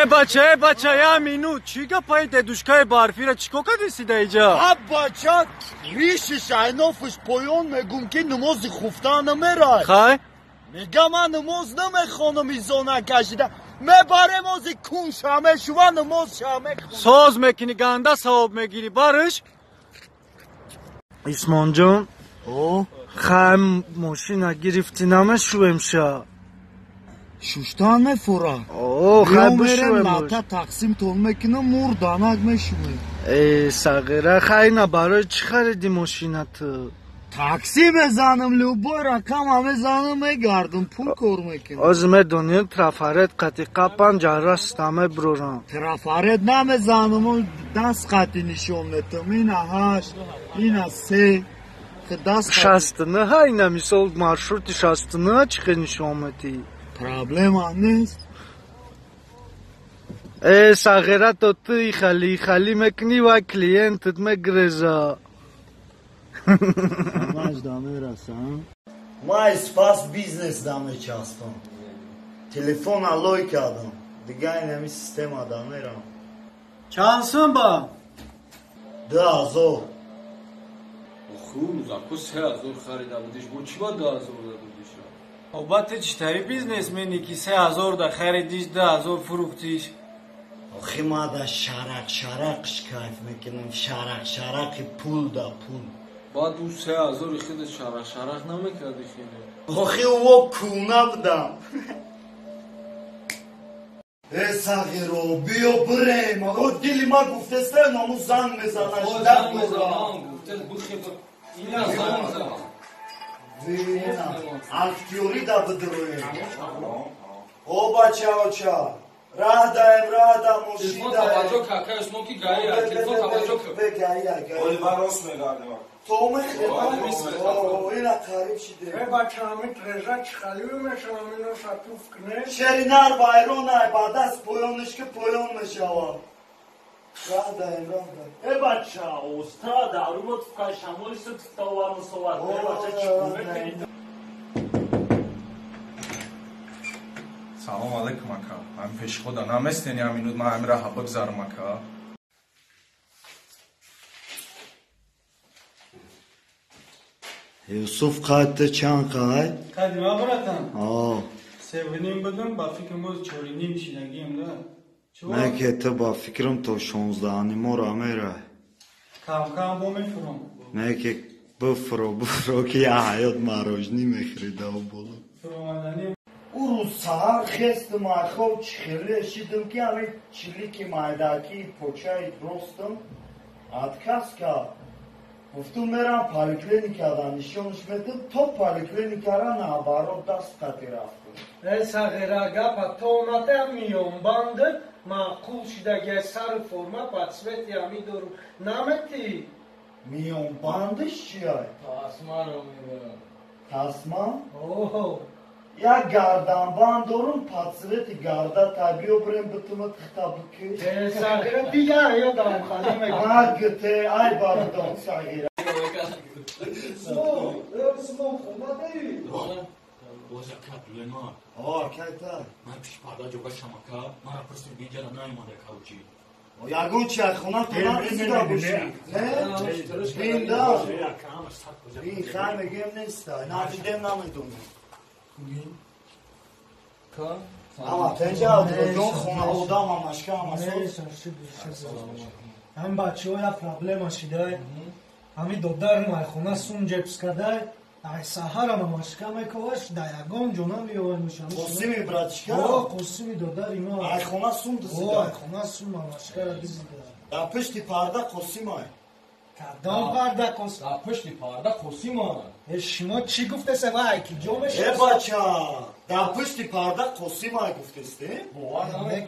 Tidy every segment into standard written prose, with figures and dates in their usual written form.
Бача, я минут. Чига пай дедушка барфира чикока десида иджа? А бача, ришиш айнофиш поён мегум ки намози хуфта намерай. Хай? Мегам ман намоз намехонам из зона кашида. Мебарем ози кун шамешува намоз шамехонам. Соз мекини ганда савоб мегири барыш. Исмонҷон. Хай машина гирифти намешувемша. Шуштан мефура. Хай бушувем. Лата тақсим тон мекинам мурданак мешувем. Сағира хай на барои чӣ хариди машинату? Такси мезанам, любой ракам мезанам мегардам, пул кор мекунам. Оз медонӣ трафарет қатиқа 50 стаме брорам. Трафарет намезанам, даст қати нишон метам. Ина 8, ина 3. Шастина хай на мисол маршрути шастина чӣ хе нишон метӣ? Проблема нест. Сағира то ту ихали мекунӣ ва клиентат мегиреза. Маж даме расам. Май спас бизнес даме часпам. Телефон алой кардам. Дига инами система дамерам. Чанд сум ба? 2000. Хуб, зако 3000 харида будиш, бо чӣ ба 2000 дадудиш? Обате читаи бизнесмени ки 3000 да харидиш, 2000 фурӯхтиш? Охи ма да шарақш кайф мекунам. Шарақи пул да пул. Баъд ӯ 3000 хеле шарах намекарди хеле. Охи ӯ куна будам. Сағиро биё бирем. О дили ма гуфтестан аму занг мезанаш. Озанг мезанам гуфтест бихеб. Ина занг мезанам. Вина актёри да бидроем. О бачаоча. Рах даем мошин телефон таваҷҷӯҳ кар кай усмон ки гаия телефон таваҷҷӯҳ кар гаия Оливар рост мегардем. то ина қариб шиде бачаами трежа чихалию мешавам ино шатуф кне шеринар байронай ба даст поёнишки поён мешавам рах даем бача устад арумот фукай шамолиса тфтаварну соват бача чикун мекунид Салом алейкум ака. Ам пешхода наместени аминуд ма амира ҳабагзарам ака. Юсуф қайта чанд қай? Қадима братан. Севним будам ба фикрам боз 4:30 шидагием да. Мен ки ту ба фикрам то 16:30 рамерай. Кам бо мефурам. Мен ки буфро ки я ҳаёт марожни мехрида болу. Фуромадани Урус саҳар хестам айхоб чихеле шидам ки ҳамин чилики майдаки почаи ростам отказ кард. Гуфтум мерам поликлиника да нишонаш медам то поликлиникара наоборот даст қати рафтам. сағира гапа то натам миём банды маъқул шидаги сару форма ба цвети ами дору наметӣ Миём бандиш чиай? тасмаро мебарам. Тасма? Як гарданбанд дорум подсвети гарда табиё бирем битумат хитабки. сағира дига ёдам хали мегӯям Агте ай бардон сағира. Смол хомадаи боза проблема Кайта. ман пишпарда ҷогашам ака мара пурсид бинҷара наимада кавчи Ягон чи хона то нарсида боши. Бинда. Бин хай мегем неста. Нафидем намедонам. Ама пенҷа ҷон хона одам амашка амасоз. ҳам бачаҳо як проблема шидай ҳами додар майхона сум ҷебс кардай ай саҳарам амашка мекаваш да ягон ҷонам биёвар мешам Қосими братишка? қосими додар ино Айхона сум дизида? айхона сум амашкара дизида Да пишти парда қосимай. кадом парда қосим Дар пишти парда қосима. шумо чӣ гуфтеса вай ки ҷо бача да пишти парда қосимай гуфтесте?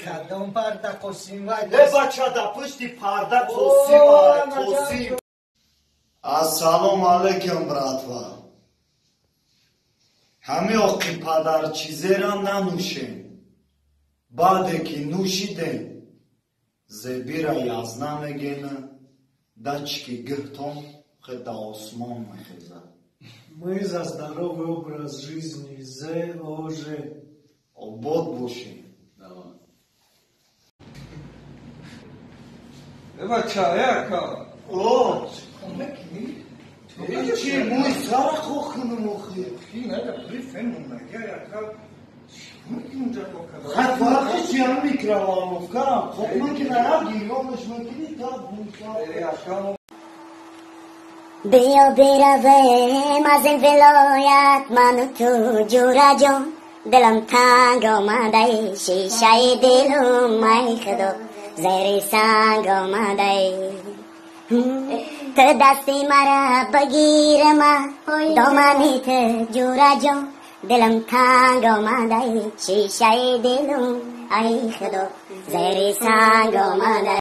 кадом парда қосим вай бача да пишти парда қосимай қосим. Ассалому алейкум братва. Ҳами оқи падарчизера нанӯшем. Баъде ки нӯшидем зебира язна мегена дачки гиртон да осмон мехезад. Мы за здоровый образ жизни, ЗОЖ. آباد باشین. بچه یکا اوه چی موی سر خوخنم اخیر این هده بریفنم نگه یکا اونجا بکنم خط فرقی چی هم میکروام افکارم خب من که نرم گیرامش مکنی تا بونسا بیا برویم از این ولایت من و تو جورا جان دلم تنگ آمده شیشه دلم ای خدا زیر سنگ آمده تو دستی مرا بگیر من دامنی تو جورا جان دلم تنگ آمده شیشه دلم ای خدا زیر سنگ آمده